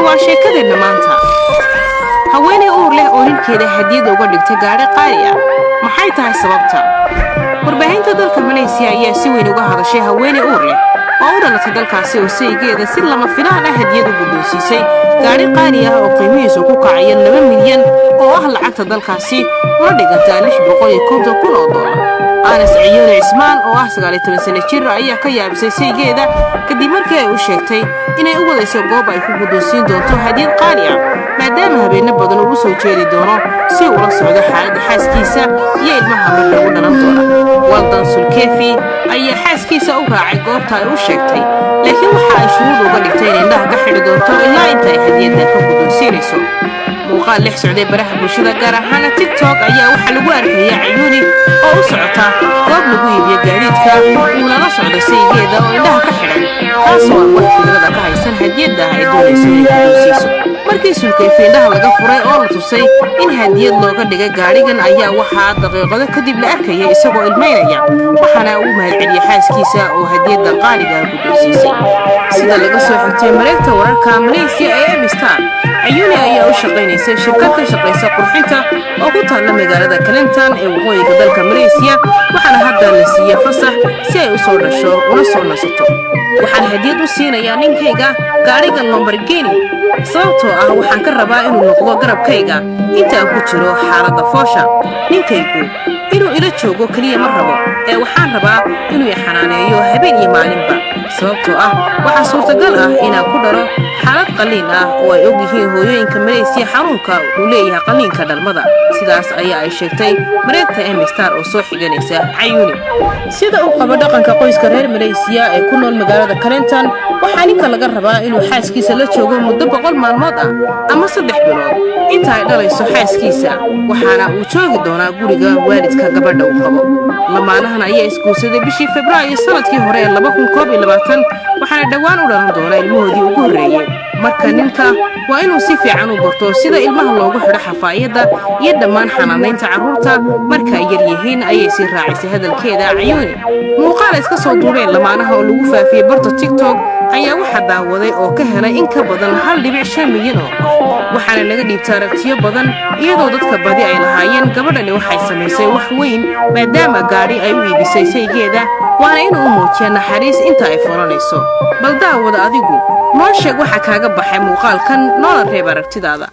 waa sheekadeenna maanta. haweeney uur leh oo ninkeeda hadiyad uga dhigtay gaari qaali ah. maxay tahay sababta? warbaahinta dalka Malaysia ayaa si weyn uga hadashay haweeney uur leh oo u dhalatay dalkaasi oo saygeeda si lama filaan ah hadiyad ugu guddoonsiisay gaari qaali ah oo qiimihiisu ku kacaya 2 milyan oo ah lacagta dalkaasi una dhiganta $650,000. Anas Ciyone Ismaan oo ah 19 sano jir ayaa ka yaabisay saygeeda kadib markii ay u sheegtay inay u wadayso goob ay ku guddoonsiin doonto hadiyad qaali ah maadaama habeenno badan uu soo jeedi doono si uu la socdo xaaladda xaaskiisa iyo ilmaha marka uu dhalan doono. Waldan Sulkefi ayaa xaaskiisa u raacay goobta ay u sheegtay, laakiin waxa ay shuruud uga dhigtay in indhaha ka xidhi doonto ilaa inta ay hadiyadda ka guddoonsiinayso. muuqaal lix socday baraha bulshada gaar ahaan TikTok ayaa waxa lagu arkayay Ciyone oo u socota goob lagu iibiyo gaadiidka uuna la socdo saygeeda oo indhaha ka xidhan, taasoo ah wax fikrada ka haysan hadiyadda ay doonayso inay guddoonsiiso. markii Sulkefi indhaha laga furay oo la tusay in hadiyad looga dhigay gaarigan ayaa waxaa daqiiqado kadib la arkayay isagoo ilmeynaya, waxaana uu mahadceliyay xaaskiisa oo hadiyadda qaaliga ah guddoonsiisay. sida laga soo xigtay mareegta wararka Malaysia ee Mistar, Ciyone ayaa u shaqaynaysa shirkad ka shaqaysa qurxinta oo ku taalla magaalada Kelantan ee waqooyiga dalka Malaysia, waxaana hadda la siiyay fasax si ay u soo dhasho una soo nasato. waxaan hadiyad u siinayaa ninkayga gaarigan Lamborghini sababtoo ah waxaan ka rabaa inuu noqdo garabkayga inta aan ku jiro xaaladda foosha. ninkaygu inuu ila joogo kaliya ma rabo ee waxaan rabaa inuu i xanaaneeyo habeen iyo maalinba, sababtoo ah waxaa suurtagal ah inaan ku dhalo xaalad qalliin ah oo ay og yihiin hooyooyinka Malaysia xanuunka uu leeyahay qalliinka dhalmada. sidaas ayaa ay sheegtay mareegta Mistar oo soo xiganaysa Ciyone. sida uu qabo dhaqanka qoyska reer Malaysia ee ku nool magaalada Kelantan, waxaa ninka laga rabaa inuu xaaskiisa la joogo muddo 100 maalmood ah ama 3 bilood inta ay dhalayso xaaskiisa, waxaana uu joogi doonaa guriga waalidka gabadha uu qabo. lamaanahan ayaa isguursaday bishii Febraayo sanadkii hore ee 2021, waxaana dhawaan u dhalan doona ilmahoodii ugu horreeyay. marka ninka waa inuu si fiican u barto sida ilmaha loogu xidho xafaayadda iyo dhammaan xanaanaynta carruurta marka ay yar yihiin, ayay sii raacisay hadalkeeda Ciyone. muuqaal iska soo duubeen lamaanaha oo lagu faafiyey barta TikTok ayaa waxaa daawaday oo ka helay in ka badan 1.5 milyan oo qof, waxaana laga dhiibtay aragtiyo badan iyadoo dadka badi ay lahaayeen gabadhani waxay samaysay wax weyn maadaama gaari ay u iibisay saygeeda, waana inuu u muujiyo naxariis inta ay furanayso. bal daawada adigu noo sheeg waxa kaaga baxay muuqaalkan, noona reeb aragtidaada.